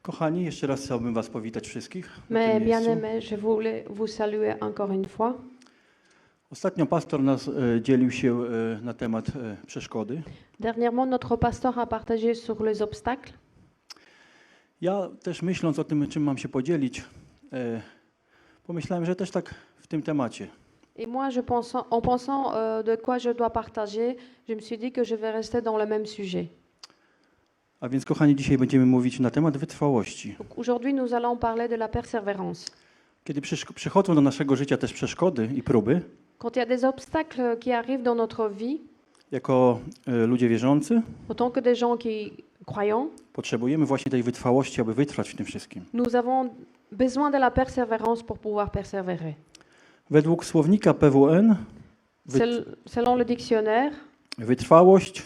Kochani, jeszcze raz chciałbym Was powitać wszystkich na Mais tym miejscu. bien-aimés, je voulais vous saluer encore une fois. Ostatnio pastor nas dzielił się na temat przeszkody. Dernièrement, notre pasteur a partagé sur les obstacles. Ja też myśląc o tym, czym mam się podzielić, pomyślałem, że też tak w tym temacie. Et moi, en pensant de quoi je dois partager, je me suis dit que je vais rester dans le même sujet. A więc, kochani, dzisiaj będziemy mówić na temat wytrwałości. Donc, aujourd'hui, nous allons parler de la persévérance. Kiedy przychodzą do naszego życia też przeszkody i próby, Quand il y a des obstacles qui arrivent dans notre vie, jako ludzie wierzący, autant que des gens qui croyons, potrzebujemy właśnie tej wytrwałości, aby wytrwać w tym wszystkim. nous avons besoin de la persévérance pour pouvoir persévérer. Według słownika PWN Selon le dictionnaire, wytrwałość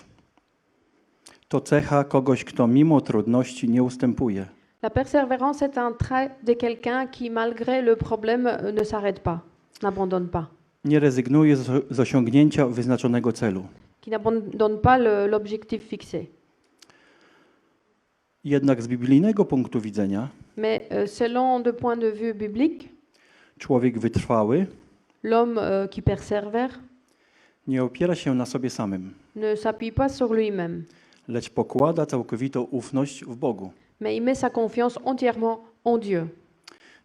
to cecha kogoś, kto mimo trudności nie ustępuje. la persévérance est un trait de quelqu'un qui, malgré le problème, ne s'arrête pas, n'abandonne pas, Nie rezygnuje z osiągnięcia wyznaczonego celu. qui n'abandonne pas l'objectif fixé. Jednak z biblijnego punktu widzenia Mais selon de point de vue biblique, człowiek wytrwały l'homme qui persévère nie opiera się na sobie samym, ne s'appuie pas sur lui-même, lecz pokłada całkowitą ufność w Bogu. mais il met sa confiance entièrement en Dieu.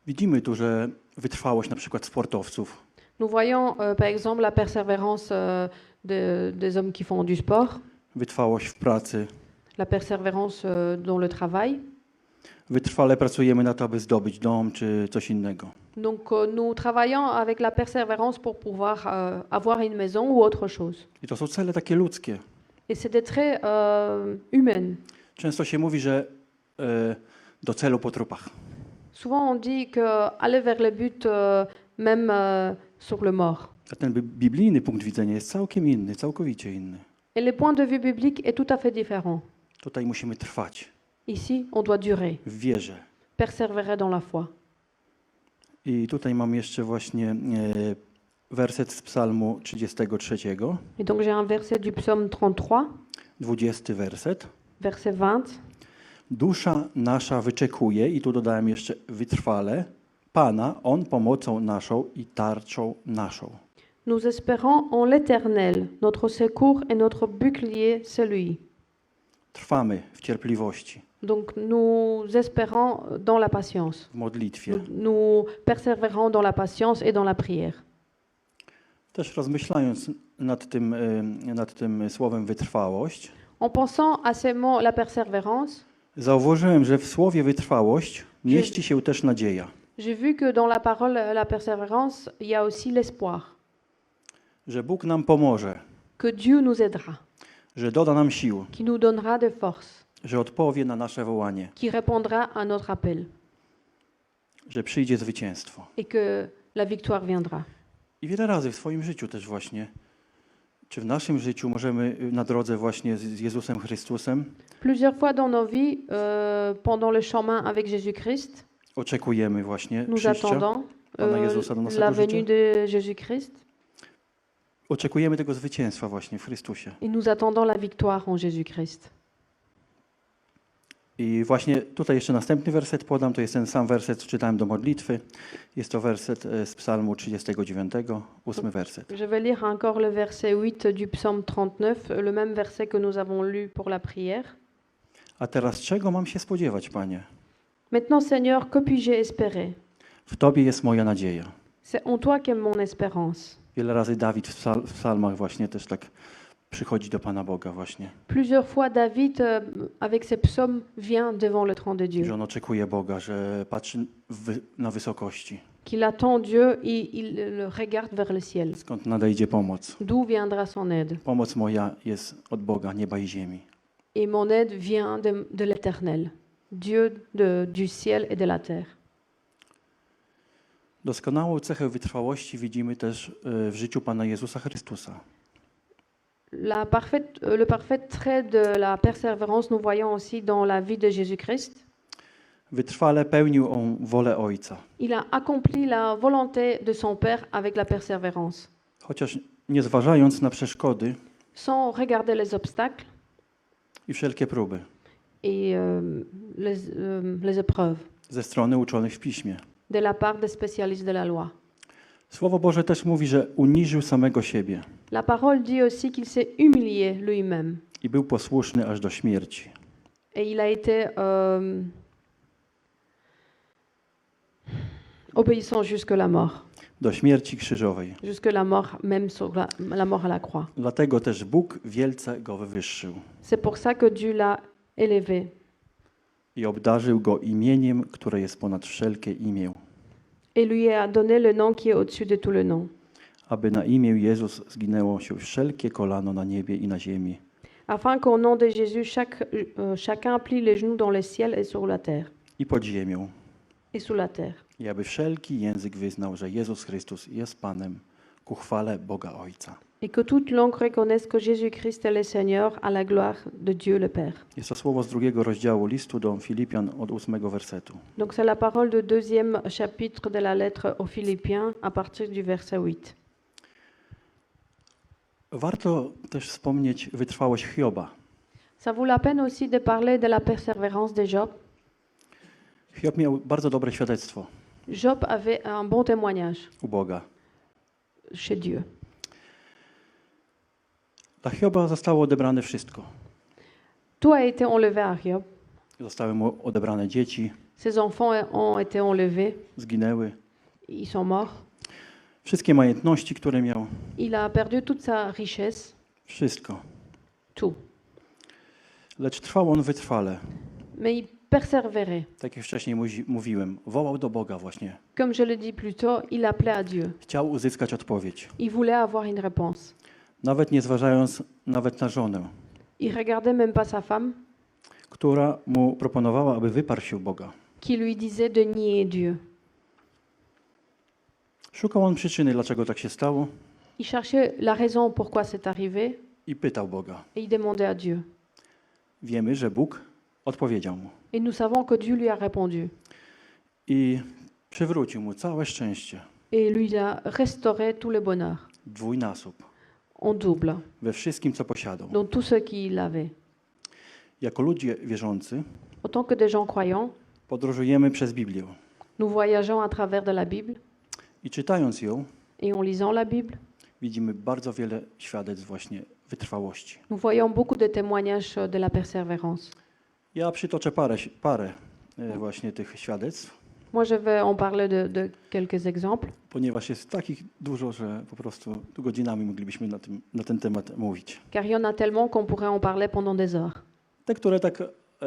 Widzimy tu, że wytrwałość na przykład sportowców, Nous voyons par exemple la persévérance des hommes qui font du sport, wytrwałość w pracy. la persévérance dans le travail. Wytrwale pracujemy na to, aby zdobyć dom czy coś innego. Donc nous travaillons avec la persévérance pour pouvoir avoir une maison ou autre chose. I to są cele takie ludzkie. Et c'est des traits humains. Często się mówi, że do celu po trupach. Souvent on dit que aller vers le but même sur le mort. A ten biblijny punkt widzenia jest całkiem inny, całkowicie inny. Et le point de vue biblique est tout à fait différent. Tutaj musimy trwać Ici, on doit durer, w wierze. persévérer dans la foi. I tutaj mam jeszcze właśnie werset z Psalmu 33, Et donc j'ai un verset du psaume 33, 20 werset. verset 20. Dusza nasza wyczekuje, i tu dodałem jeszcze wytrwale, Pana, On pomocą naszą i tarczą naszą. Nous espérons en l'Éternel, notre secours et notre bouclier, c'est lui. Trwamy w cierpliwości, Donc nous espérons dans la patience. w modlitwie. Nous persévérons dans la patience et dans la prière. Też rozmyślając nad tym słowem wytrwałość, En pensant à ces mots, la persévérance, zauważyłem, że w słowie wytrwałość mieści się też nadzieja. j'ai vu que dans la parole la persévérance, il y a aussi l'espoir, Że Bóg nam pomoże, que Dieu nous aidera, że doda nam sił, qui nous donnera de force, że odpowie na nasze wołanie, qui répondra à notre appel że przyjdzie zwycięstwo. et que la victoire viendra. I wiele razy w swoim życiu też właśnie, czy w naszym życiu możemy na drodze właśnie z Jezusem Chrystusem Plusieurs fois dans nos vies, pendant le chemin avec Jésus-Christ, oczekujemy właśnie nous przyjścia attendons Pana Jezusa do la naszego venue życia. de Jésus-Christ Oczekujemy tego zwycięstwa właśnie w Chrystusie. et nous attendons la victoire en Jésus-Christ. I właśnie tutaj jeszcze następny werset podam, to jest ten sam werset, co czytałem do modlitwy. Jest to werset z Psalmu 39, 8 werset. Je vais lire encore le verset 8 du psaume 39, le même verset que nous avons lu pour la prière. A teraz czego mam się spodziewać, Panie? Maintenant, Seigneur, que puis-je espérer? W Tobie jest moja nadzieja. C'est en toi qu'est mon espérance. Wiele razy Dawid w psalmach właśnie też tak przychodzi do Pana Boga właśnie, Plusieurs fois, David, avec ses psaumes, vient devant le trône de że Dieu, on oczekuje Boga, że patrzy na wysokości, qu'il attend Dieu et il le regarde vers le ciel. skąd nadejdzie pomoc. D'où viendra son aide? Pomoc moja jest od Boga, nieba i ziemi. Et mon aide vient de l'Éternel, Dieu du ciel et de la terre. Doskonałą cechę wytrwałości widzimy też w życiu Pana Jezusa Chrystusa. Le parfait trait de la persévérance, nous voyons aussi dans la vie de Jésus-Christ. Wytrwale pełnił on wolę Ojca. Il a accompli la volonté de son Père avec la persévérance, Chociaż nie zważając na przeszkody sans regarder les obstacles i wszelkie próby. et les épreuves ze strony uczonych w Piśmie. de la part des spécialistes de la loi. Słowo Boże też mówi, że uniżył samego siebie La parole dit aussi qu'il s'est humilié lui-même i był posłuszny aż do śmierci. et il a été obéissant jusque la mort, Do śmierci krzyżowej. jusque la mort, même sur la mort à la croix. Dlatego też Bóg wielce go wywyższył C'est pour ça que Dieu l'a élevé i obdarzył go imieniem, które jest ponad wszelkie imię, et lui a donné le nom qui est au-dessus de tout le nom, aby na imię Jezus zginęło się wszelkie kolano na niebie i na ziemi afin qu'au nom de Jésus, chacun plie les genoux dans le ciel et sur la terre. i pod ziemią. Et sous la terre. I aby wszelki język wyznał, że Jezus Chrystus jest Panem ku chwale Boga Ojca. Et que toute langue reconnaisse que Jésus-Christ est le Seigneur à la gloire de Dieu le Père. Jest to słowo z 2 rozdziału listu do Filipian od 8 wersetu. Donc c'est la parole du deuxième chapitre de la lettre aux Philippiens à partir du verset 8. Warto też wspomnieć wytrwałość Hioba. Ça vaut la peine aussi de parler de la persévérance de Job. Hiob miał bardzo dobre świadectwo Job avait un bon témoignage u Boga. chez Dieu. Dla Hioba zostało odebrane wszystko. Tout a été enlevé à Job. Zostały mu odebrane dzieci, Ses enfants ont été enlevés. zginęły. Ils sont morts. Wszystkie majątności, które miał, Il a perdu toute sa richesse. wszystko. Tout. Lecz trwał on wytrwale. Mais il persévérait. Tak jak wcześniej mówiłem, wołał do Boga właśnie. Comme je l'ai dit plus tôt, il appelait à Dieu. Chciał uzyskać odpowiedź. Il voulait avoir une réponse. Nawet nie zważając nawet na żonę, Il regardait même pas sa femme która mu proponowała, aby wyparł się Boga. qui lui disait de nier Dieu. Szukał on przyczyny, dlaczego tak się stało Il cherchait la raison pourquoi c'est arrivé i pytał Boga. et il demandait à Dieu. Wiemy, że Bóg odpowiedział mu Et nous savons que Dieu lui a répondu. i przywrócił mu całe szczęście, Et lui a restauré tout le bonheur dwójnasób, en double we wszystkim, co posiadał. dans tout ce qu'il avait. Jako ludzie wierzący En tant que des gens croyants, podróżujemy przez Biblię nous voyageons à travers de la Bible i czytając ją, et en lisant la Bible, widzimy bardzo wiele świadectw właśnie wytrwałości. nous voyons beaucoup de témoignages de la persévérance. Ja przytoczę parę właśnie tych świadectw, Moi, je vais en parler de quelques exemples, ponieważ jest takich dużo, że po prostu tu godzinami moglibyśmy na ten temat mówić. car il y en a tellement qu'on pourrait en parler pendant des heures. Te, które tak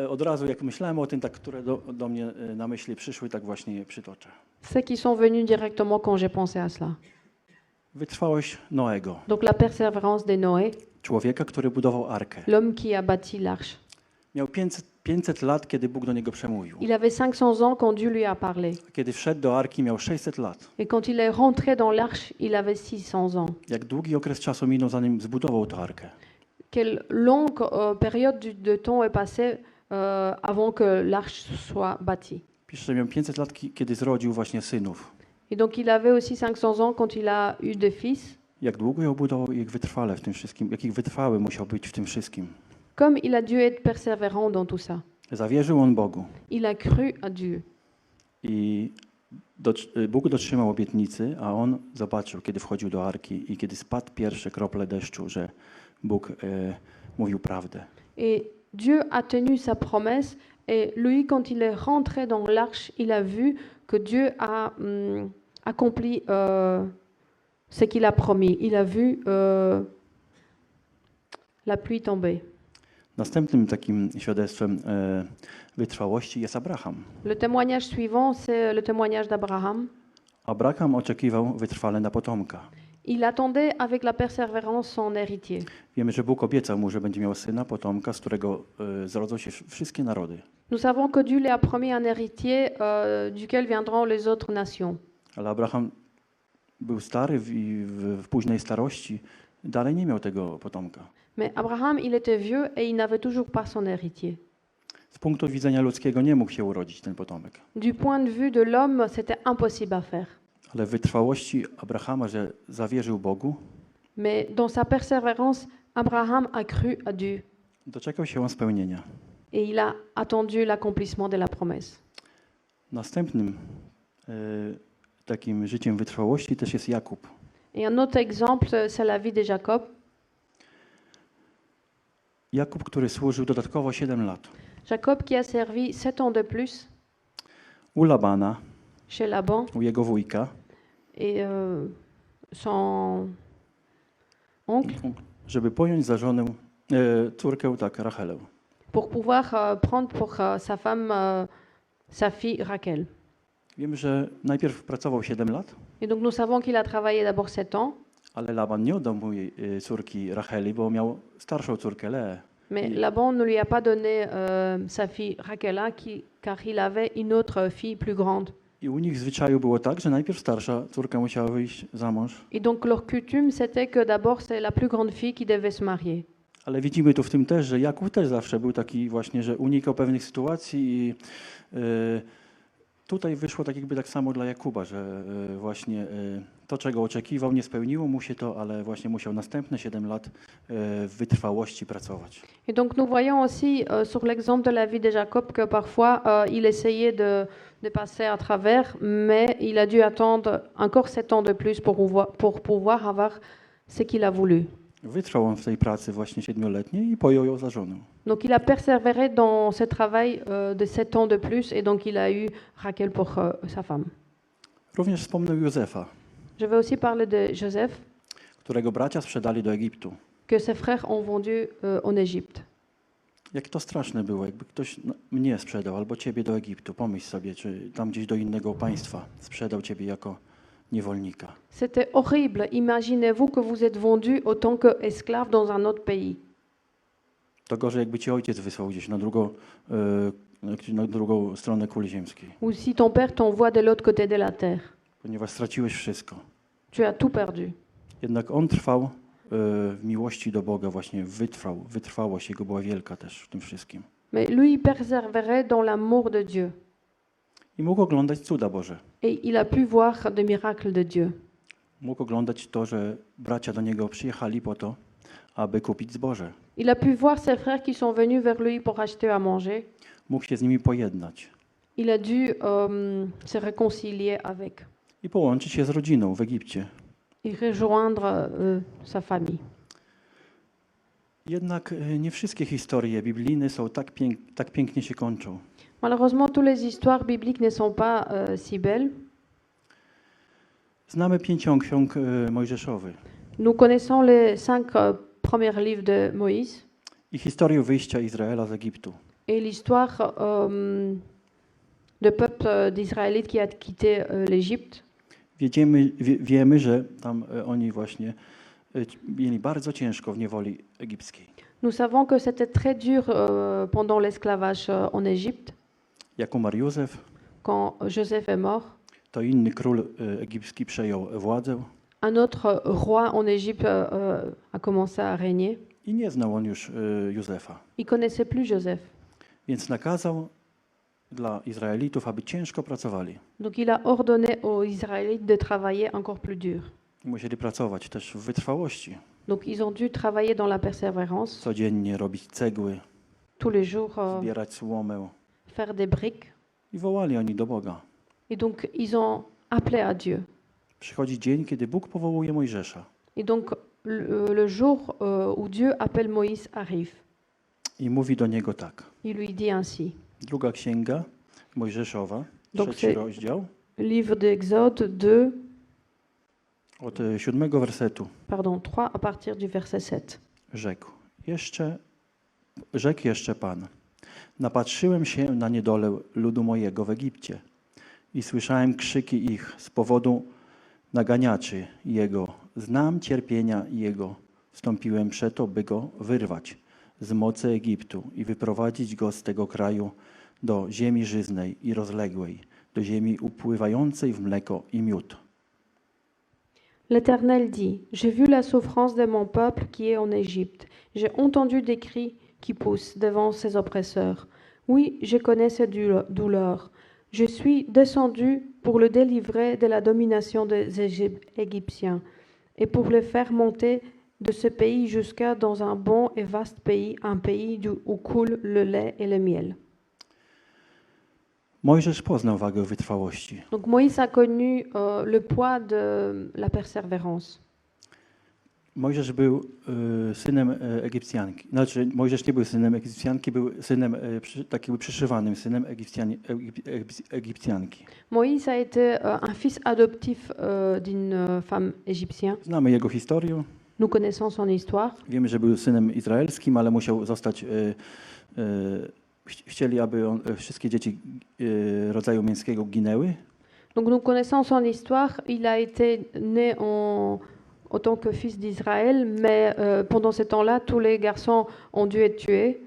od razu, jak myślałem o tym, tak, które do mnie na myśli przyszły, tak właśnie je przytoczę. Ceux qui sont venus directement quand j'ai pensé à cela. Wytrwałość Noego, Donc la persévérance de Noé, człowieka, który budował arkę. l'homme qui a bâti l'arche. Miał 500 lat, kiedy Bóg do niego przemówił. Il avait 500 ans quand Dieu lui a parlé. A kiedy wszedł do arki, miał 600 lat. Et quand il est rentré dans l'arche, il avait 600 ans. Jak długi okres czasu minął, zanim zbudował tę arkę. Quelle longue période de temps est passée avant que l'arche soit bâtie. Pisze, że miał 500 lat, kiedy zrodził właśnie synów. Et donc il avait aussi 500 ans quand il a eu des fils. Jak długo ją budował i jak wytrwale w tym wszystkim, jakich wytrwały musiał być w tym wszystkim. Comme il a dû être persévérant dans tout ça. Zawierzył on Bogu Il a cru à Dieu. i Bóg dotrzymał obietnicy, a on zobaczył, kiedy wchodził do arki i kiedy spadł pierwsze krople deszczu, że Bóg mówił prawdę. Et Dieu a tenu sa promesse. Et lui, quand il est rentré dans l'arche, il a vu que Dieu a accompli ce qu'il a promis. Il a vu la pluie tomber. Następnym takim świadectwem wytrwałości jest Abraham. Le témoignage suivant, c'est le témoignage d'Abraham. Abraham oczekiwał wytrwale na potomka. Il attendait avec la persévérance son héritier. Wiemy, że Bóg obiecał mu, że będzie miał syna, potomka, z którego zrodzą się wszystkie narody. Nous savons que Dieu lui a promis un héritier duquel viendront les autres nations. Ale Abraham był stary i w późnej starości dalej nie miał tego potomka. Mais Abraham, il était vieux et il n'avait toujours pas son héritier. Z punktu widzenia ludzkiego nie mógł się urodzić ten potomek. Du point de vue de l'homme, c'était impossible à faire. Ale w wytrwałości Abrahama, że zawierzył Bogu, Mais dans sa persévérance, Abraham a cru à Dieu. doczekał się on spełnienia. et il a attendu l'accomplissement de la promesse. Następnym takim życiem wytrwałości też jest Jakub. Et un autre exemple, c'est la vie de Jacob. Jakub, który służył dodatkowo 7 lat Jacob qui a servi 7 ans de plus u Labana, chez Laban u jego wujka, et son oncle żeby pojąć za żonę córkę, tak, Rachelę. pour pouvoir prendre pour sa femme sa fille Rachel. Wiemy, że najpierw pracował 7 lat, Et donc nous savons qu'il a travaillé d'abord 7 ans, ale Laban nie oddał mu jej córki Racheli, bo miał starszą córkę Leę. mais Laban ne lui a pas donné sa fille Rachela car il avait une autre fille plus grande. I u nich w zwyczaju było tak, że najpierw starsza córka musiała wyjść za mąż. Et donc leur coutume, c'était que d'abord c'est la plus grande fille qui devait se marier. Ale widzimy tu w tym też, że Jakub też zawsze był taki właśnie, że unikał pewnych sytuacji i tutaj wyszło tak jakby tak samo dla Jakuba, że właśnie to, czego oczekiwał, nie spełniło mu się to, ale właśnie musiał następne 7 lat w wytrwałości pracować. Et donc nous voyons aussi sur l'exemple de la vie de Jacob que parfois il essayait de passer à travers, mais il a dû attendre encore 7 ans de plus pour pouvoir avoir ce qu'il a voulu. Wytrwał on w tej pracy właśnie 7-letniej i pojął ją za żonę. Donc il a persévéré dans ce travail de 7 ans de plus et donc il a eu Rachel pour sa femme. Również wspomnę Józefa, Je vais aussi parler de Joseph, którego bracia sprzedali do Egiptu. que ses frères ont vendu en Égypte. Jak to straszne było, jakby ktoś mnie sprzedał albo ciebie do Egiptu. Pomyśl sobie, czy tam gdzieś do innego państwa sprzedał ciebie jako niewolnika. C'était horrible. Imaginez-vous que vous êtes vendu autant qu'esclave dans un autre pays. To gorzej, jakby ci ojciec wysłał gdzieś na drugą stronę kuli ziemskiej, Ou si ton père t'envoie de l'autre côté de la terre. ponieważ straciłeś wszystko. Tu as tout perdu. Jednak on trwał w miłości do Boga, właśnie wytrwał. Wytrwałość jego była wielka też w tym wszystkim. Mais lui, il persévérait dans l'amour de Dieu. I mógł oglądać cuda Boże. Et il a pu voir des miracles de Dieu. Mógł oglądać to, że bracia do niego przyjechali po to, aby kupić zboże. Il a pu voir ses frères qui sont venus vers lui pour acheter à manger. Mógł się z nimi pojednać Il a dû se réconcilier avec i połączyć się z rodziną w Egipcie. et rejoindre sa famille. Jednak nie wszystkie historie biblijne są tak pięknie się kończą. Malheureusement, toutes les histoires bibliques ne sont pas si belles. Znamy 5 ksiąg mojżeszowych Nous connaissons les 5 premiers livres de Moïse i historię wyjścia Izraela z Egiptu. et l'histoire de peuple d'Israélites qui a quitté l'Égypte. Wiemy, że tam oni właśnie mieli bardzo ciężko w niewoli egipskiej. Nous savons que c'était très dur pendant l'esclavage en Égypte, Jak umarł Józef, quand Joseph est mort. to inny król egipski przejął władzę Un autre roi en Égypte a commencé à régner. i nie znał on już Józefa. Il connaissait plus Joseph. Więc nakazał dla Izraelitów, aby ciężko pracowali. Donc il a ordonné aux Israélites de travailler encore plus dur. I musieli pracować też w wytrwałości. Donc ils ont dû travailler dans la persévérance, Codziennie robić cegły, tous les jours zbierać słomę. faire des briques. I wołali oni do Boga. Et donc ils ont appelé à Dieu. Przychodzi dzień, kiedy Bóg powołuje Mojżesza. Et donc le jour où Dieu appelle Moïse arrive. I mówi do niego tak. Il lui dit ainsi. Druga księga Mojżeszowa, Donc 3 c'est- rozdział, Livre d'Exode 2, od 7 wersetu. 3 à partir du verset 7. Rzekł jeszcze Pan. Napatrzyłem się na niedolę ludu mojego w Egipcie i słyszałem krzyki ich z powodu naganiaczy jego. Znam cierpienia jego. Wstąpiłem przeto, by go wyrwać z mocy Egiptu i wyprowadzić go z tego kraju do ziemi żyznej i rozległej, do ziemi upływającej w mleko i miód. L'Éternel dit, j'ai vu la souffrance de mon peuple qui est en Égypte. J'ai entendu des cris qui poussent devant ses oppresseurs. Oui, je connais ces douleurs. Je suis descendu pour le délivrer de la domination des Égyptiens et pour le faire monter de ce pays jusqu'à dans un bon et vaste pays, un pays où coule le lait et le miel. Mojżesz poznał wagę wytrwałości. Donc Moïse a connu le poids de la persévérance. Mojżesz był synem Egipcjanki. Znaczy, Mojżesz nie był synem Egipcjanki, był synem takiego przyszywanym, synem Egipcjanki. Moïse a été un fils adoptif d'une femme égyptienne. Znamy jego historię. Nous connaissons son histoire. Wiemy, że był synem izraelskim, ale musiał zostać... Chcieli, aby wszystkie dzieci rodzaju męskiego ginęły. Donc nous connaissons son histoire. Il a été né en tant que fils d'Israël, mais pendant ce temps-là, tous les garçons ont dû être tués.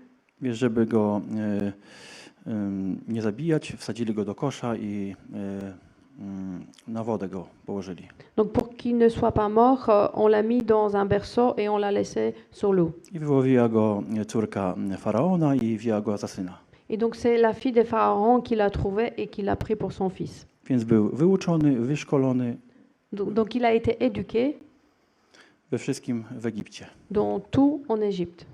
Wiesz, żeby go nie zabijać, wsadzili go do kosza i na wodę go położyli. Donc pour qu'il ne soit pas mort, on l'a mis dans un berceau et on l'a laissé sur l'eau. I wyłowiła go córka faraona i wzięła go za syna. Et donc c'est la fille de Pharaon qui l'a trouvé et qui l'a pris pour son fils. Więc był wyuczony, wyszkolony Donc il a été éduqué we wszystkim w Egipcie. dans tout en Égypte.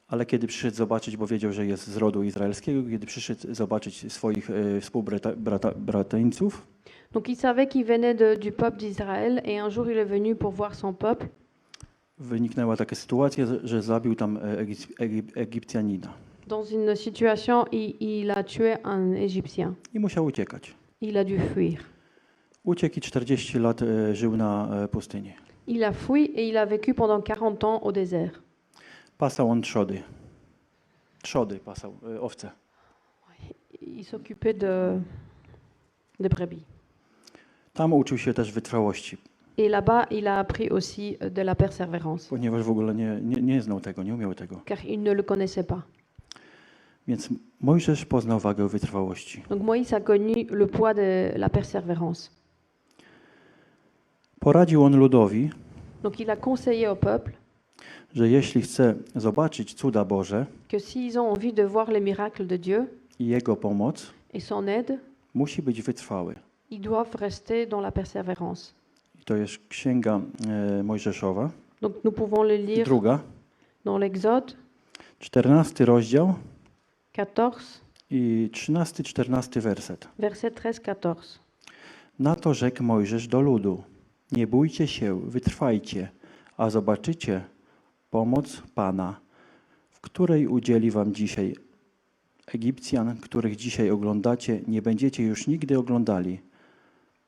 Ale kiedy przyszedł zobaczyć, bo wiedział, że jest z rodu izraelskiego, kiedy przyszedł zobaczyć swoich współbrateńców, Donc il savait qu'il venait du peuple d'Israël et un jour il est venu pour voir son peuple. wyniknęła taka sytuacja, że zabił tam Egipcjanina Dans une situation, il a tué un Égyptien. i musiał uciekać. Il a dû fuir. Uciekł i 40 lat żył na pustyni. Il a fui et il a vécu pendant 40 ans au désert. Pasał on trzody. Trzody pasał, owce. Il s'occupait de brebis. Tam uczył się też wytrwałości, Et là-bas, il a appris aussi de la persévérance, ponieważ w ogóle nie znał tego, nie umiał tego. car il ne le connaissait pas. Więc Mojżesz poznał wagę wytrwałości. Donc Moïse a connu le poids de la persévérance. Poradził on ludowi, Donc il a conseillé au peuple że jeśli chce zobaczyć cuda Boże que s'ils ont envie de voir les miracles de Dieu i Jego pomoc, et son aide, musi być wytrwały. ils doivent rester dans la persévérance. I to jest Księga Mojżeszowa, Donc nous pouvons le lire druga, dans l'Exode 14 rozdział 14, i 13-14 werset. verset 13-14. Na to rzekł Mojżesz do ludu: nie bójcie się, wytrwajcie, a zobaczycie pomoc Pana, w której udzieli wam dzisiaj Egipcjan, których dzisiaj oglądacie, nie będziecie już nigdy oglądali.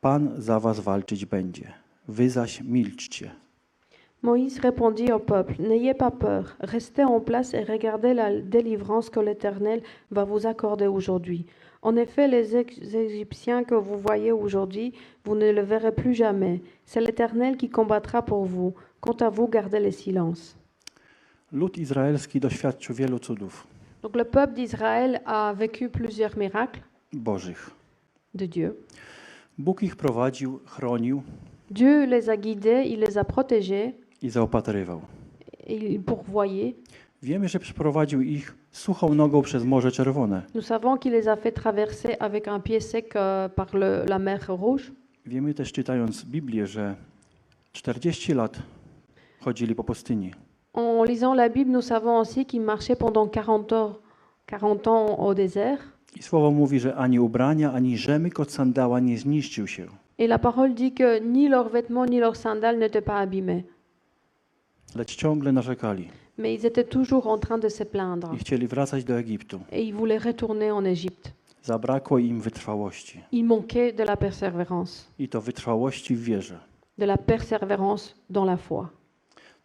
Pan za was walczyć będzie, wy zaś milczcie. Moïse répondit au peuple, n'ayez pas peur, restez en place et regardez la délivrance que l'Éternel va vous accorder aujourd'hui. En effet, les Égyptiens que vous voyez aujourd'hui, vous ne le verrez plus jamais. C'est l'Éternel qui combattra pour vous. Quant à vous, gardez le silence. Lud izraelski doświadczył wielu cudów Donc le peuple d'Israël a vécu plusieurs miracles bożych. de Dieu. Bóg ich prowadził, chronił Dieu les a guidés, il les a protégés, i zaopatrywał. il pourvoyait. Wiemy, że przeprowadził ich suchą nogą przez Morze Czerwone. Nous savons qu'il les a fait traverser avec un pied sec par la mer Rouge. Wiemy też, czytając Biblię, że 40 lat chodzili po pustyni. En lisant la Bible, nous savons aussi qu'ils marchaient pendant 40 ans au désert. I Słowo mówi, że ani ubrania, ani rzemyk od sandała nie zniszczył się. Et la parole dit que ni leurs vêtements ni leurs sandales n'étaient pas abîmés. Lecz ciągle narzekali Mais ils étaient toujours en train de se plaindre. i chcieli wracać do Egiptu. Et ils voulaient retourner en Égypte. Zabrakło im wytrwałości. Il manquait de la persévérance. I to wytrwałości w wierze. De la persévérance dans la foi.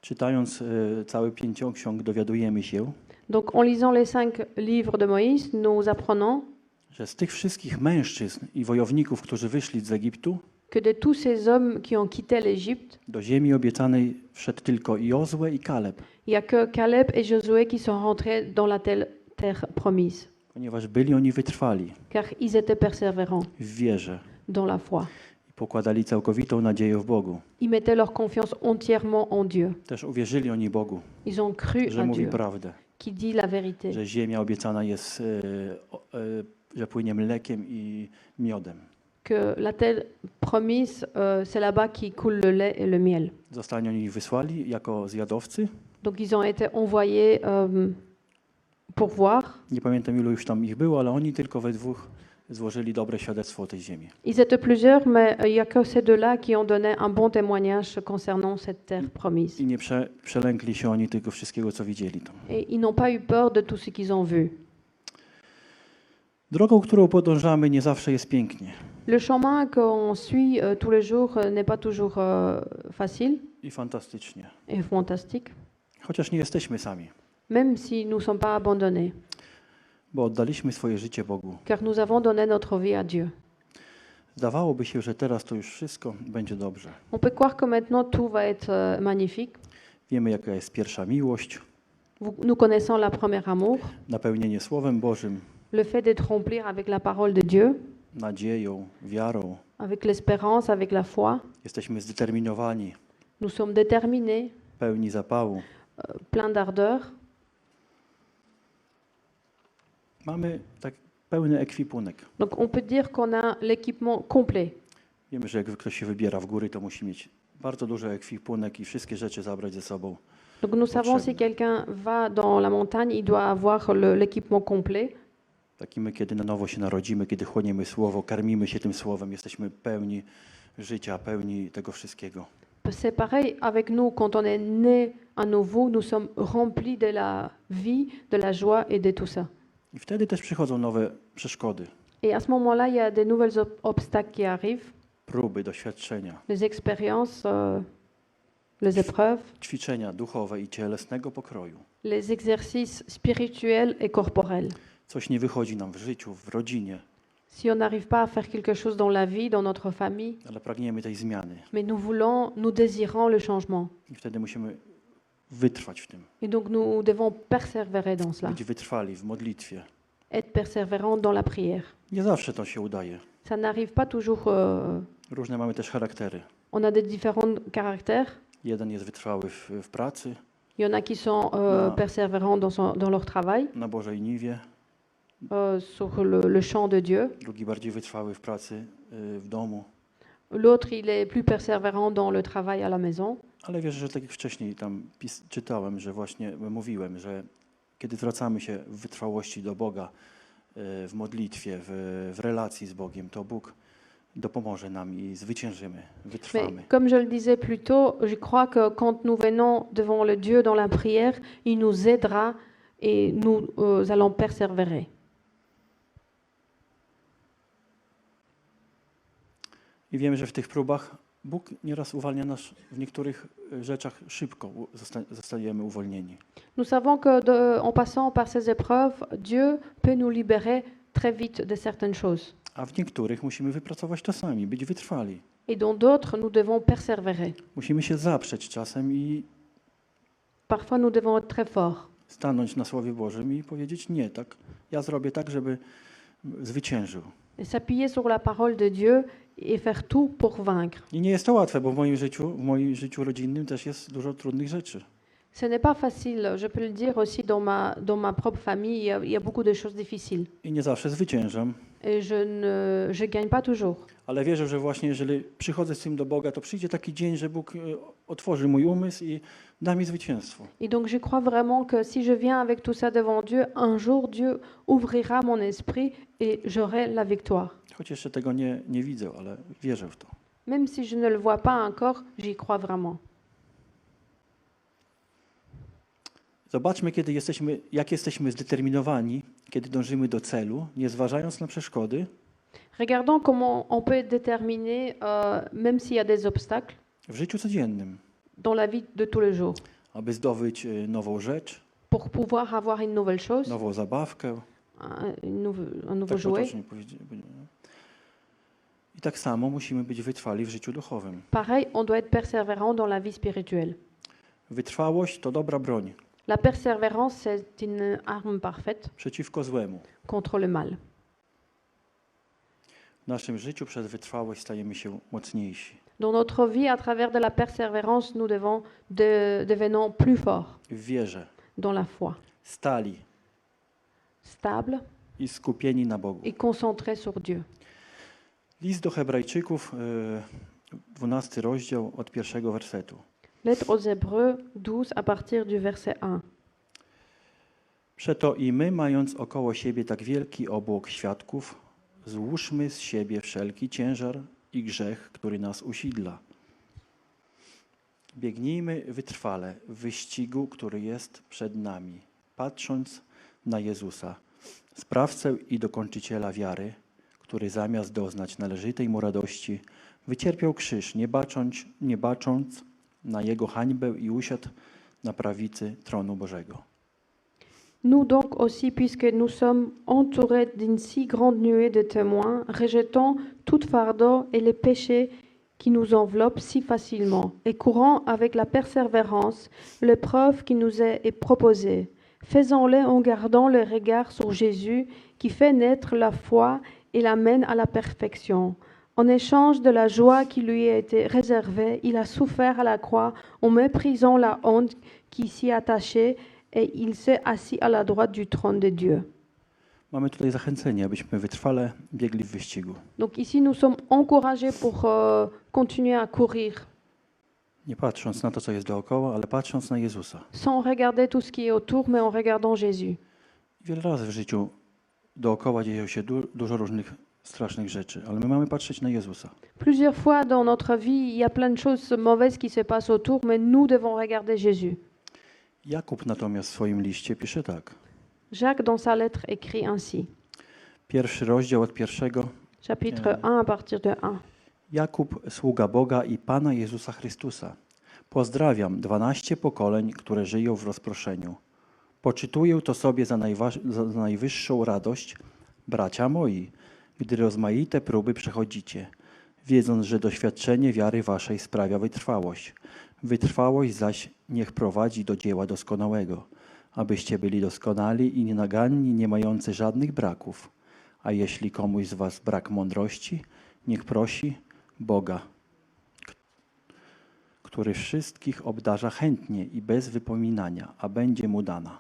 Czytając cały Pięcioksiąg dowiadujemy się, Donc en lisant les 5 livres de Moïse, nous apprenons że z tych wszystkich mężczyzn i wojowników, którzy wyszli z Egiptu, que de tous ces hommes qui ont quitté l'Égypte, do ziemi obiecanej wszedł tylko Jozue i Kaleb, il n'y a que Caleb et Josué qui sont rentrés dans la terre promise, ponieważ byli oni wytrwali car ils étaient persévérants w wierze dans la foi. i pokładali całkowitą nadzieję w Bogu. Ils mettaient leur confiance entièrement en Dieu. Też uwierzyli oni Bogu, Ils ont cru że à mówi Dieu, prawdę, qui dit la vérité, że ziemia obiecana jest, że płynie mlekiem i miodem. que la terre promise, c'est là-bas qui coule le lait et le miel. Zostali oni wysłali jako zwiadowcy. Donc ils ont été envoyés pour voir. Nie pamiętam, ilu już tam ich było, ale oni tylko we dwóch złożyli dobre świadectwo o tej ziemi. Ils étaient plusieurs, mais il n'y a que ces deux-là qui ont donné un bon témoignage concernant cette terre promise. I nie przelękli się oni tego wszystkiego, co widzieli tam. Et ils n'ont pas eu peur de tout ce qu'ils ont vu. Drogą, którą podążamy, nie zawsze jest pięknie. Le chemin qu'on suit tous les jours n'est pas toujours facile I fantastycznie. et fantastique, Chociaż nie jesteśmy sami, même si nous ne sommes pas abandonnés, bo oddaliśmy swoje życie Bogu. car nous avons donné notre vie à Dieu. Zdawałoby się, że teraz to już wszystko będzie dobrze. On peut croire que maintenant tout va être magnifique. Wiemy, jaka jest pierwsza miłość, Nous connaissons la première amour, napełnienie Słowem Bożym, le fait d'être remplir avec la parole de Dieu, nadzieją, wiarą. avec l'espérance, avec la foi. Jesteśmy zdeterminowani, Nous sommes déterminés, pełni zapału. pleins d'ardeur. Mamy tak pełny ekwipunek. Donc on peut dire qu'on a l'équipement complet. Wiemy, że jak ktoś się wybiera w góry, to musi mieć bardzo duży ekwipunek i wszystkie rzeczy zabrać ze sobą. Donc nous savons si Potrzebne. quelqu'un va dans la montagne, il doit avoir l'équipement complet. Tak i my, kiedy na nowo się narodzimy, kiedy chłoniemy Słowo, karmimy się tym Słowem, jesteśmy pełni życia, pełni tego wszystkiego. C'est pareil avec nous, quand on est né à nouveau, nous sommes remplis de la vie, de la joie et de tout ça. I wtedy też przychodzą nowe przeszkody, Et à ce moment-là, il y a des nouvelles obstacles qui arrivent, próby, doświadczenia, les expériences, les épreuves, ćwiczenia duchowe i cielesnego pokroju. les exercices spirituels et corporels. Coś nie wychodzi nam w życiu, w rodzinie, Si on n'arrive pas à faire quelque chose dans la vie, dans notre famille, ale pragniemy tej zmiany. mais nous désirons le changement. I wtedy musimy wytrwać w tym, Et donc nous devons persévérer dans cela, być wytrwali w modlitwie. être persévérants dans la prière. Nie zawsze to się udaje. Ça n'arrive pas toujours. Różne mamy też charaktery. On a des différents caractères. Jeden jest wytrwały w pracy, Il y en a qui sont Non. persévérants dans leur travail, na Bożej niwie, sur le champ de Dieu. drugi bardziej wytrwały w pracy w domu. L'autre, il est plus persévérant dans le travail à la maison. Ale wierzę, że tak jak wcześniej tam czytałem, że właśnie mówiłem, że kiedy zwracamy się w wytrwałości do Boga, w modlitwie, w relacji z Bogiem, to Bóg dopomoże nam i zwyciężymy, Mais wytrwamy. comme je le disais plus tôt, je crois que quand nous venons devant le Dieu dans la prière, il nous aidera et nous allons persévérer. I wiemy, że w tych próbach Bóg nieraz uwalnia nas w niektórych rzeczach szybko, zostajemy uwolnieni. Nous savons que en passant par ces épreuves, Dieu peut nous libérer très vite de certaines choses. A w niektórych musimy wypracować to sami, być wytrwali. Et dans d'autres, nous devons persévérer. Musimy się zaprzeć czasem i Parfois, nous devons être très forts stanąć na Słowie Bożym i powiedzieć nie, tak, ja zrobię tak, żeby zwyciężył. et s'appuyer sur la parole de Dieu et faire tout pour vaincre. I nie jest to łatwe, bo w moim życiu rodzinnym też jest dużo trudnych rzeczy. Ce n'est pas facile, je peux le dire aussi dans ma propre famille, il y a beaucoup de choses difficiles. I nie zawsze zwyciężam, Et je gagne pas toujours. ale wierzę, że właśnie jeżeli przychodzę z tym do Boga, to przyjdzie taki dzień, że Bóg otworzy mój umysł i da mi zwycięstwo. Et donc je crois vraiment que si je viens avec tout ça devant Dieu, un jour Dieu ouvrira mon esprit et j'aurai la victoire. Choć jeszcze tego nie widzę, ale wierzę w to. Même si je ne le vois pas encore, j'y crois vraiment. Zobaczmy, jak jesteśmy zdeterminowani, kiedy dążymy do celu, nie zważając na przeszkody, Regardons comment on peut être déterminé, même s'il y a des obstacles, w życiu codziennym, dans la vie de tous les jours, aby zdobyć nową rzecz, pour pouvoir avoir une nouvelle chose, nową zabawkę. un nouveau Tak jouet. potocznie powiedzieć. I tak samo musimy być wytrwali w życiu duchowym. Pareil, on doit être persévérant dans la vie spirituelle. Wytrwałość to dobra broń La persévérance, c'est une arme parfaite przeciwko złemu. contre le mal. W naszym życiu przez wytrwałość stajemy się mocniejsi. Dans notre vie, à travers de la persévérance, nous devenons plus forts W wierze, dans la foi, stali stables i skupieni na Bogu. et concentrés sur Dieu. List do Hebrajczyków, 12 rozdział od pierwszego wersetu. Lettre aux Hébreux 12 à partir du verset 1. Przeto i my, mając około siebie tak wielki obłok świadków, złóżmy z siebie wszelki ciężar i grzech, który nas usidla. Biegnijmy wytrwale w wyścigu, który jest przed nami, patrząc na Jezusa, sprawcę i dokończyciela wiary, który zamiast doznać należytej mu radości, wycierpiał krzyż, nie bacząc na jego hańbę i usiadł na prawicy tronu Bożego. Nous donc aussi, puisque nous sommes entourés d'une si grande nuée de témoins, rejetons tout fardeau et les péchés qui nous enveloppent si facilement, et courons avec la persévérance l'épreuve qui nous est proposée. Faisons-le en gardant le regard sur Jésus, qui fait naître la foi et l'amène à la perfection. En échange de la joie qui lui a été réservée, il a souffert à la croix en méprisant la honte qui s'y attachait, et il s'est assis à la droite du trône de Dieu. Mamy tutaj zachęcenie, abyśmy wytrwale biegli w wyścigu. Donc ici, nous sommes encouragés pour continuer à courir, Nie patrząc na to, co jest dookoła, ale patrząc na Jezusa. sans regarder tout ce qui est autour, mais en regardant Jésus. Wiele razy w życiu dookoła dzieją się dużo różnych strasznych rzeczy, ale my mamy patrzeć na Jezusa. Plusieurs fois dans notre vie, il y a plein de choses mauvaises qui se passent autour, mais nous devons regarder Jésus. Jakub natomiast w swoim liście pisze tak. Jacques, dans sa lettre, écrit ainsi. Pierwszy rozdział od pierwszego. Chapitre 1 à partir de 1. Jakub, sługa Boga i Pana Jezusa Chrystusa. Pozdrawiam 12 pokoleń, które żyją w rozproszeniu. Poczytuję to sobie za najwyższą radość, bracia moi, gdy rozmaite próby przechodzicie, wiedząc, że doświadczenie wiary waszej sprawia wytrwałość. Wytrwałość zaś niech prowadzi do dzieła doskonałego, abyście byli doskonali i nienaganni, nie mający żadnych braków. A jeśli komuś z was brak mądrości, niech prosi Boga, który wszystkich obdarza chętnie i bez wypominania, a będzie mu dana.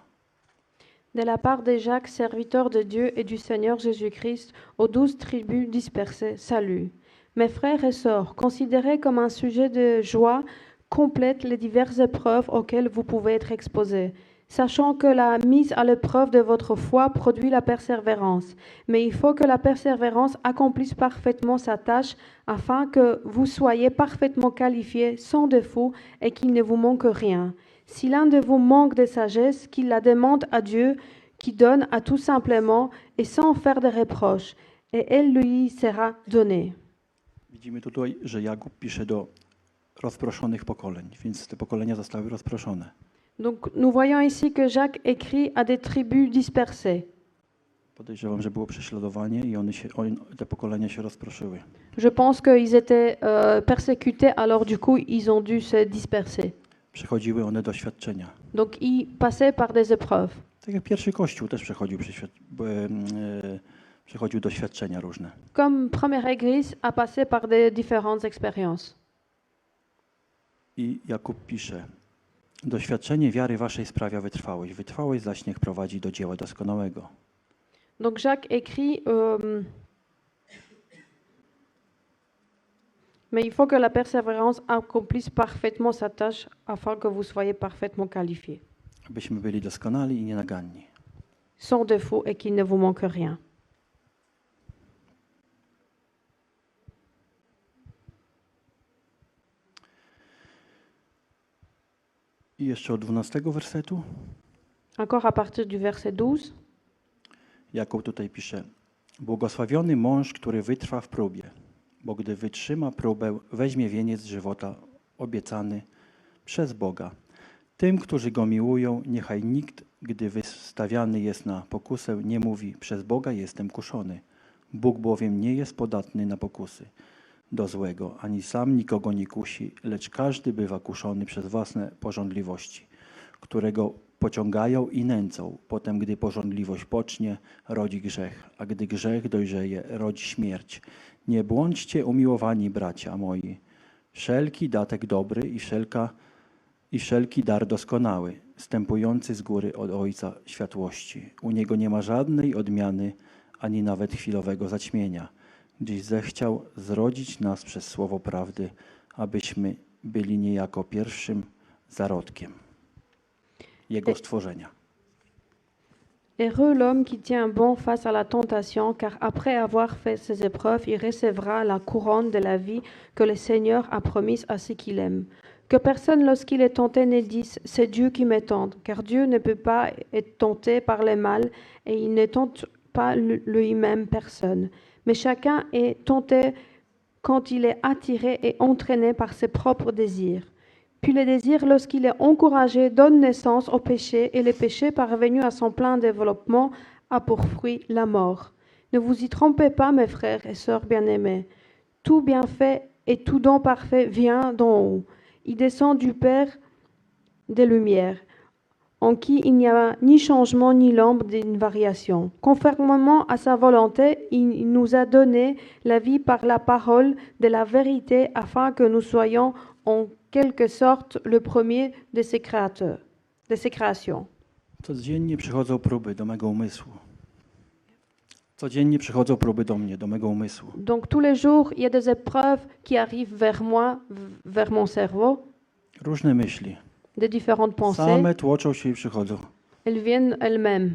De la part de Jacques, serviteur de Dieu et du Seigneur Jésus-Christ, aux 12 tribus dispersées, salut. Mes frères et sœurs, considérez comme un sujet de joie complète les diverses épreuves auxquelles vous pouvez être exposés, sachant que la mise à l'épreuve de votre foi produit la persévérance. Mais il faut que la persévérance accomplisse parfaitement sa tâche afin que vous soyez parfaitement qualifiés, sans défaut, et qu'il ne vous manque rien. Si l'un de vous manque de sagesse, qu'il la demande à Dieu, qui donne à tout simplement et sans faire de reproches, et elle lui sera donnée. Widzimy tutaj, że Jakub pisze do rozproszonych pokoleń, więc te pokolenia zostały rozproszone. Donc nous voyons ici que Jacques écrit à des tribus dispersées. Podejrzewam, że było prześladowanie i te pokolenia się rozproszyły. Je pense qu'ils étaient persécutés, alors du coup ils ont dû se disperser. Przechodziły one doświadczenia. Donc ils passaient par des épreuves. Tak jak pierwszy Kościół też przechodził doświadczenia różne. Comme première église a passé par des différentes expériences. I Jakub pisze, doświadczenie wiary waszej sprawia wytrwałość. Wytrwałość zaś niech prowadzi do dzieła doskonałego. Donc Jacques écrit, mais il faut que la persévérance accomplisse parfaitement sa tâche afin que vous soyez parfaitement qualifiés, Abyśmy byli doskonali i nienaganni. sans défaut et qu'il ne vous manque rien. I jeszcze od 12 wersetu Encore à partir du verset 12. Jakub tutaj pisze, błogosławiony mąż, który wytrwa w próbie, bo gdy wytrzyma próbę, weźmie wieniec żywota obiecany przez Boga. Tym, którzy go miłują, niechaj nikt, gdy wystawiany jest na pokusę, nie mówi, przez Boga jestem kuszony. Bóg bowiem nie jest podatny na pokusy do złego, ani sam nikogo nie kusi, lecz każdy bywa kuszony przez własne pożądliwości, którego pociągają i nęcą. Potem, gdy pożądliwość pocznie, rodzi grzech, a gdy grzech dojrzeje, rodzi śmierć. Nie błądźcie, umiłowani bracia moi. Wszelki datek dobry i wszelki dar doskonały, stępujący z góry od Ojca światłości. U Niego nie ma żadnej odmiany, ani nawet chwilowego zaćmienia. gdyż zechciał zrodzić nas przez słowo prawdy, abyśmy byli niejako pierwszym zarodkiem Jego stworzenia. Heureux l'homme qui tient bon face à la tentation, car après avoir fait ses épreuves, il recevra la couronne de la vie que le Seigneur a promise à ceux qu'il aime. Que personne, lorsqu'il est tenté, ne dise « c'est Dieu qui me tente », car Dieu ne peut pas être tenté par le mal et il ne tente pas lui-même personne. Mais chacun est tenté quand il est attiré et entraîné par ses propres désirs. Puis le désir, lorsqu'il est encouragé, donne naissance au péché, et le péché, parvenu à son plein développement, a pour fruit la mort. Ne vous y trompez pas, mes frères et sœurs bien-aimés. Tout bienfait et tout don parfait vient d'en haut. Il descend du Père des Lumières, en qui il n'y a ni changement ni l'ombre d'une variation. Conformément à sa volonté, il nous a donné la vie par la parole de la vérité, afin que nous soyons en quelque sorte le premier de ses créateurs, de ses créations. Codziennie przychodzą próby do mego umysłu. Codziennie przychodzą próby do mnie, do mego umysłu. Donc tous les jours, il y a des épreuves qui arrivent vers moi, vers mon cerveau, Różne myśli. des différentes pensées. Same tłoczą się i przychodzą. Elles viennent elles-mêmes.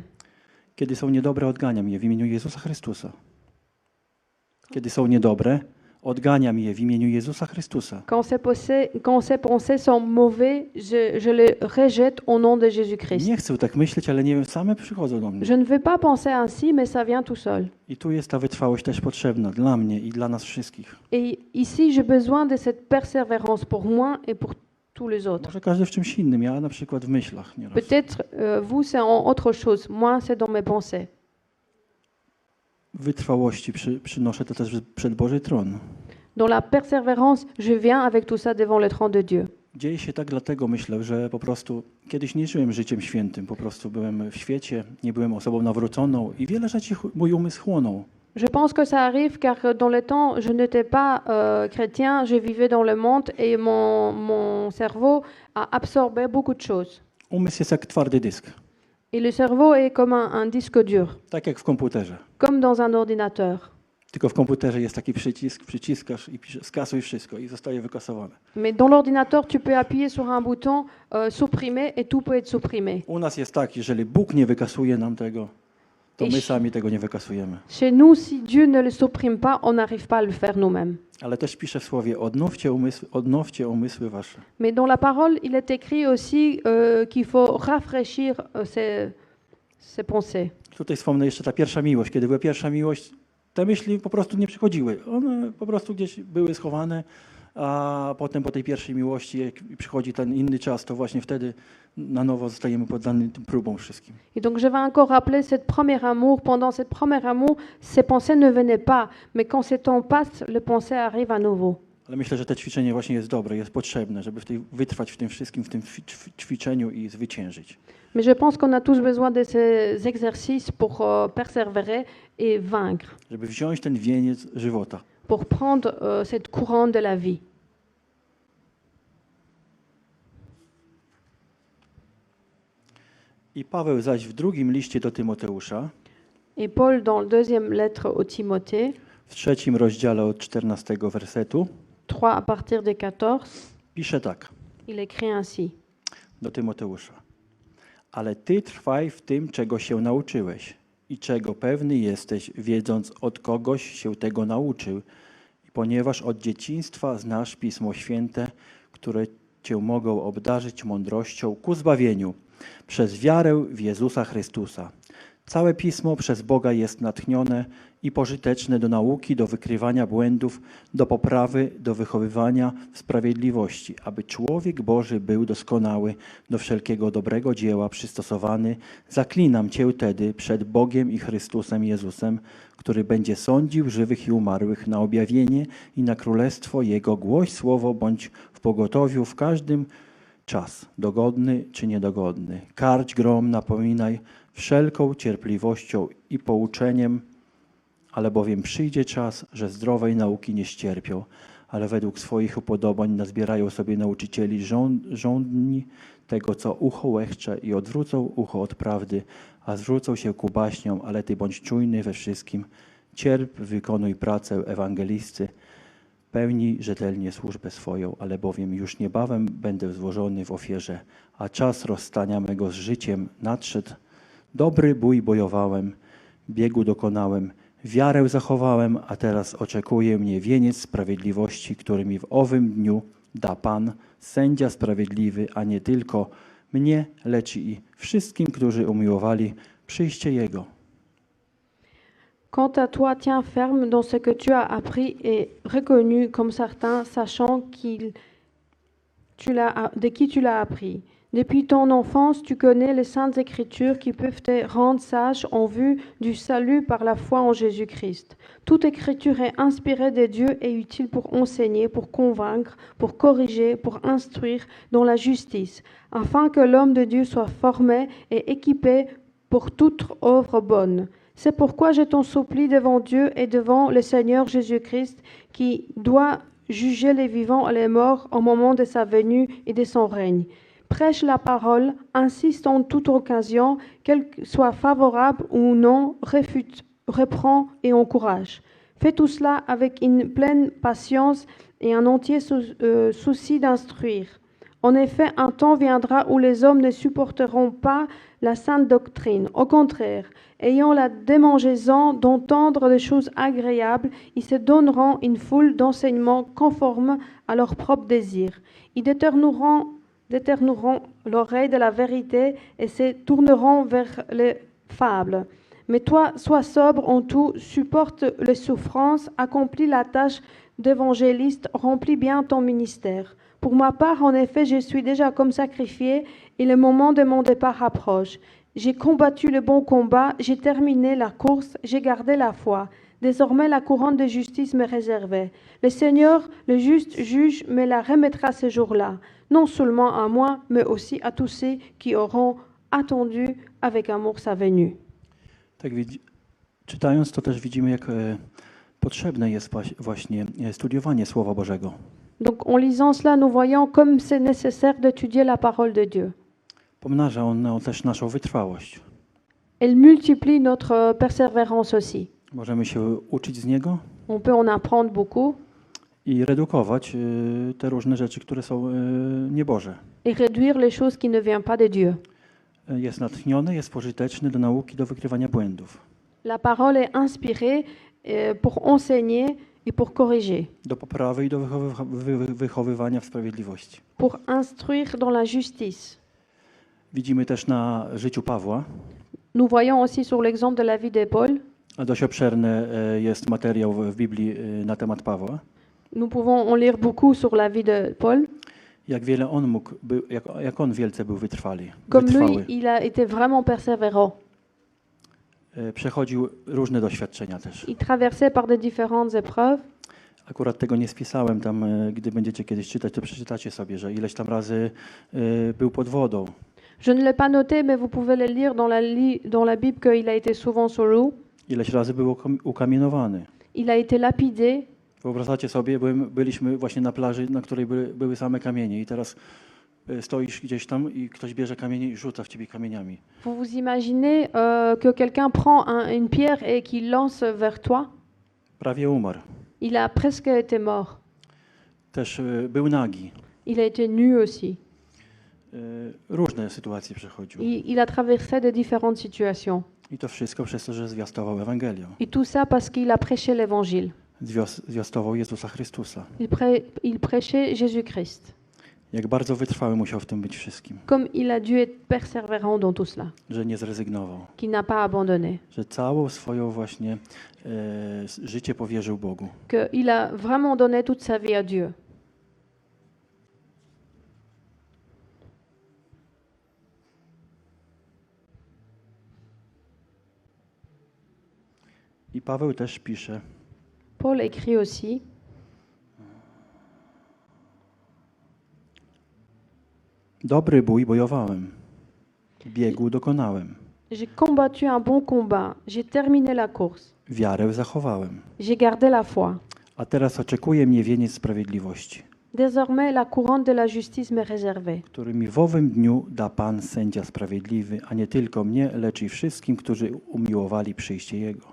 Kiedy są niedobre, odganiam je w imieniu Jezusa Chrystusa. Kiedy są niedobre, odganiam je w imieniu Jezusa Chrystusa. Quand ces pensées sont mauvaises, je les rejette au nom de Jésus-Christ. Nie chcę tak myśleć, ale nie wiem, same przychodzą do mnie. Je ne veux pas penser ainsi, mais ça vient tout seul. I tu jest ta wytrwałość też potrzebna dla mnie i dla nas wszystkich. Et ici, j'ai besoin de cette persévérance pour moi et pour tous les autres. Może każdy w czymś innym, ja na przykład w myślach nieraz. Peut-être vous, c'est en autre chose. Moi, c'est dans mes pensées. Wytrwałości przynoszę to też przed Boży tron. Dans la persévérance, je viens avec tout ça devant le trône de Dieu. Dzieje się tak dlatego, myślę, że po prostu kiedyś nie żyłem życiem świętym, po prostu byłem w świecie, nie byłem osobą nawróconą i wiele rzeczy mój umysł chłonął. Je pense que ça arrive car dans le temps, je n'étais pas chrétien, je vivais dans le monde et mon cerveau a absorbé beaucoup de choses. Umysł jest jak twardy dysk, Et le cerveau est comme un disque dur, tak jak w komputerze. comme dans un ordinateur. Tylko w komputerze jest taki przycisk, przyciskasz i piszesz skasuj wszystko i zostaje wykasowane. Mais dans l'ordinateur, tu peux appuyer sur un bouton, supprimer, et tout peut être supprimé. U nas jest tak, jeżeli Bóg nie wykasuje nam tego, to my sami tego nie wykasujemy. Chez nous, si Dieu ne le supprime pas, on n'arrive pas à le faire nous-mêmes. Ale też pisze w słowie, odnówcie umysły wasze. Mais dans la parole, il est écrit aussi qu'il faut rafraîchir ses pensées. Tutaj wspomnę jeszcze ta pierwsza miłość. Kiedy była pierwsza miłość, te myśli po prostu nie przychodziły. One po prostu gdzieś były schowane, a potem po tej pierwszej miłości, jak przychodzi ten inny czas, to właśnie wtedy na nowo zostajemy poddani tym próbom wszystkim. Et donc, je vais encore rappeler cette premier amour. Pendant cette premier amour, ces pensées ne venaient pas. Mais quand ce temps passe, les pensées arrivent à nouveau. Ale myślę, że to ćwiczenie właśnie jest dobre, jest potrzebne, żeby wytrwać w tym wszystkim, w tym ćwiczeniu i zwyciężyć. Mais je pense qu'on a tous besoin de ces exercices pour persévérer et vaincre, Żeby wziąć ten wieniec żywota. pour prendre cette couronne de la vie. I Paweł zaś w drugim liście do Tymoteusza, Et Paul, dans la deuxième lettre au Timothée, w 3 rozdziale od 14 wersetu, 3 à partir de 14, pisze tak il écrit ainsi. do Tymoteusza. Ale ty trwaj w tym, czego się nauczyłeś i czego pewny jesteś, wiedząc od kogoś się tego nauczył, ponieważ od dzieciństwa znasz Pismo Święte, które cię mogą obdarzyć mądrością ku zbawieniu przez wiarę w Jezusa Chrystusa. Całe Pismo przez Boga jest natchnione i pożyteczne do nauki, do wykrywania błędów, do poprawy, do wychowywania w sprawiedliwości, aby człowiek Boży był doskonały, do wszelkiego dobrego dzieła przystosowany. Zaklinam Cię tedy przed Bogiem i Chrystusem Jezusem, który będzie sądził żywych i umarłych na objawienie i na królestwo Jego. Głoś słowo, bądź w pogotowiu w każdym czas, dogodny czy niedogodny. Karć grom, napominaj wszelką cierpliwością i pouczeniem, albowiem przyjdzie czas, że zdrowej nauki nie ścierpią, ale według swoich upodobań nazbierają sobie nauczycieli żądni tego, co ucho łechcze i odwrócą ucho od prawdy, a zwrócą się ku baśniom, ale ty bądź czujny we wszystkim, Cierp, wykonuj pracę ewangelisty, pełnij rzetelnie służbę swoją, albowiem już niebawem będę złożony w ofierze, a czas rozstania mego z życiem nadszedł. Dobry bój bojowałem, biegu dokonałem, wiarę zachowałem, a teraz oczekuje mnie wieniec sprawiedliwości, który mi w owym dniu da Pan, sędzia sprawiedliwy, a nie tylko mnie, lecz i wszystkim, którzy umiłowali przyjście Jego. Quant à toi, tiens ferme dans ce que tu as appris et reconnu comme certain, sachant de qui tu l'as appris. Depuis ton enfance, tu connais les saintes écritures qui peuvent te rendre sage en vue du salut par la foi en Jésus-Christ. Toute écriture est inspirée de Dieu et utile pour enseigner, pour convaincre, pour corriger, pour instruire dans la justice, afin que l'homme de Dieu soit formé et équipé pour toute œuvre bonne. C'est pourquoi je t'en supplie devant Dieu et devant le Seigneur Jésus-Christ, qui doit juger les vivants et les morts au moment de sa venue et de son règne. Prêche la parole, insiste en toute occasion, qu'elle soit favorable ou non, réfute, reprend et encourage. Fais tout cela avec une pleine patience et un entier souci d'instruire. En effet, un temps viendra où les hommes ne supporteront pas la sainte doctrine. Au contraire, ayant la démangeaison d'entendre des choses agréables, ils se donneront une foule d'enseignements conformes à leurs propres désirs. Ils détourneront l'oreille de la vérité et se tourneront vers les fables. Mais toi, sois sobre en tout, supporte les souffrances, accomplis la tâche d'évangéliste, remplis bien ton ministère. Pour ma part, en effet, je suis déjà comme sacrifié et le moment de mon départ approche. J'ai combattu le bon combat, j'ai terminé la course, j'ai gardé la foi. Désormais, la couronne de justice m'est réservée. Le Seigneur, le juste juge, me la remettra ce jour-là, non seulement à moi, mais aussi à tous ceux qui auront attendu avec amour sa venue. Tak czytając to też widzimy, jak potrzebne jest właśnie studiowanie Słowa Bożego. Donc en lisant cela, nous voyons comme c'est nécessaire d'étudier la parole de Dieu. Pomnaża on też naszą wytrwałość. Elle multiplie notre persévérance aussi. Możemy się uczyć z Niego On peut en apprendre beaucoup i redukować te różne rzeczy, które są nieboże. et réduire les choses qui ne viennent pas de Dieu. Jest natchniony, jest pożyteczny do nauki, do wykrywania błędów. La parole est inspirée pour enseigner et pour corriger, Do poprawy i do wychowywania w sprawiedliwości. pour instruire dans la justice. Widzimy też na życiu Pawła, Nous voyons aussi sur l'exemple de la vie de Paul. a dość obszerny jest materiał w Biblii na temat Pawła. Nous pouvons en lire beaucoup sur la vie de Paul. Jak wiele on mógł, jak on wielce był wytrwały. Comme lui, il a été vraiment persévérant. Przechodził różne doświadczenia też. Il traversait par des différentes épreuves. Akurat tego nie spisałem tam, gdy będziecie kiedyś czytać, to przeczytacie sobie, że ileś tam razy był pod wodą. Je ne l'ai pas noté, mais vous pouvez le lire dans la Bible qu'il a été souvent sous l'eau. Ileś razy był ukamienowany. Il a été lapidé. Wyobrażacie sobie, byliśmy właśnie na plaży, na której były same kamienie i teraz stoisz gdzieś tam i ktoś bierze kamienie i rzuca w ciebie kamieniami. Vous vous imaginez que quelqu'un prend une pierre et qu'il lance vers toi? Prawie umarł. Il a presque été mort. Też był nagi. Il a été nu aussi. Różne sytuacje przechodził. Il a traversé de différentes situations. I to wszystko przez to, że zwiastował Ewangelię. Et tout ça parce qu'il a prêché l'évangile. Zwiastował Jezusa Chrystusa. Il prêchait Jésus-Christ. Jak bardzo wytrwały musiał w tym być wszystkim. Comme il a dû être persévérant dans tout cela. Że nie zrezygnował. Qu'il n'a pas abandonné. Że całą swoją właśnie życie powierzył Bogu. Qu'il a vraiment donné toute sa vie à Dieu. I Paweł też pisze. Paul écrit aussi. Dobry bój bojowałem. Biegu dokonałem. J'ai combattu un bon combat. J'ai terminé la course. Wiarę zachowałem. J'ai gardé la foi. A teraz oczekuje mnie wieniec sprawiedliwości, Désormais, la couronne de la justice m'est réservée, który mi w owym dniu da Pan, sędzia sprawiedliwy, a nie tylko mnie, lecz i wszystkim, którzy umiłowali przyjście Jego.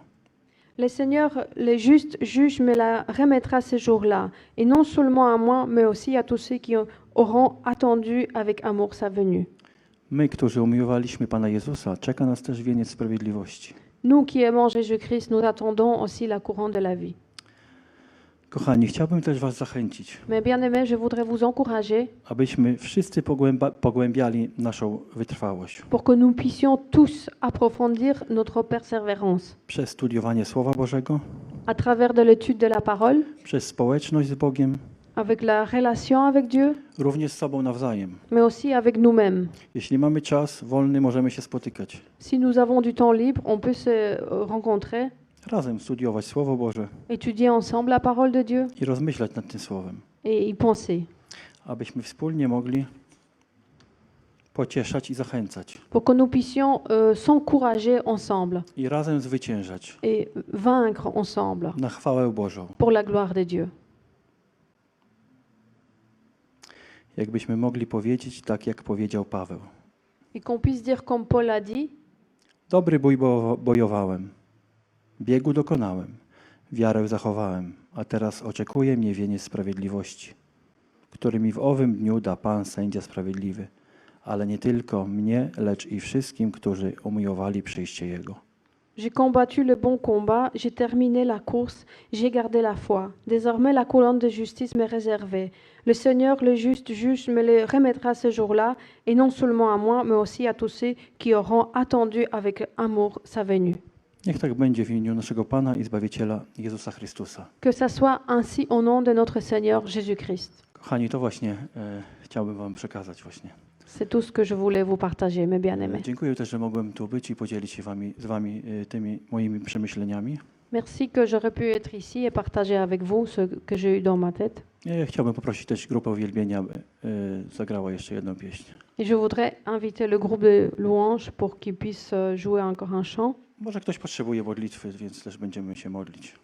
Le Seigneur, le juste juge, me la remettra ce jour-là, et non seulement à moi, mais aussi à tous ceux qui auront attendu avec amour sa venue. My, którzy umiłowaliśmy Pana Jezusa, czeka nas też wieniec sprawiedliwości. Nous qui aimons Jésus-Christ, nous attendons aussi la couronne de la vie. Kochani, chciałbym też Was zachęcić, Mais bien aimés, je voudrais vous encourager abyśmy wszyscy pogłębiali naszą wytrwałość pour que nous puissions tous approfondir notre persévérance przez studiowanie Słowa Bożego, à travers de l'étude de la parole, przez społeczność z Bogiem, avec la relation avec Dieu, również z sobą nawzajem. mais aussi avec nous-mêmes. Jeśli mamy czas wolny, możemy się spotykać. Si nous avons du temps libre, on peut se rencontrer, Razem studiować Słowo Boże étudier ensemble la parole de Dieu i rozmyślać nad tym Słowem, et y penser, abyśmy wspólnie mogli pocieszać i zachęcać pour que nous puissions s'encourager ensemble i razem zwyciężać et vaincre ensemble na chwałę Bożą. pour la gloire de Dieu. Jakbyśmy mogli powiedzieć tak, jak powiedział Paweł. Et qu'on puisse dire comme Paul a dit, Dobry bój bojowałem, biegu dokonałem, wiarę zachowałem, a teraz oczekuje mnie wieniec sprawiedliwości, który mi w owym dniu da Pan sędzia sprawiedliwy, ale nie tylko mnie, lecz i wszystkim, którzy umiłowali przyjście Jego. j'ai combattu le bon combat, j'ai terminé la course, j'ai gardé la foi. Désormais, la couronne de justice m'est réservée. Le Seigneur, le juste juge, me le remettra ce jour-là, et non seulement à moi, mais aussi à tous ceux qui auront attendu avec amour sa venue. Niech tak będzie w imieniu naszego Pana i Zbawiciela Jezusa Chrystusa. Que ça soit ainsi au nom de notre Seigneur Jésus-Christ. Kochani, to właśnie chciałbym Wam przekazać właśnie. C'est tout ce que je voulais vous partager, mes bien-aimés. Dziękuję też, że mogłem tu być i podzielić się z Wami tymi moimi przemyśleniami. Merci que j'aurais pu être ici et partager avec vous ce que j'ai eu dans ma tête. Chciałbym poprosić też grupę uwielbienia, aby zagrała jeszcze jedną pieśń. Et je voudrais inviter le groupe de louanges pour qu'ils puissent jouer encore un chant. Może ktoś potrzebuje modlitwy, więc też będziemy się modlić.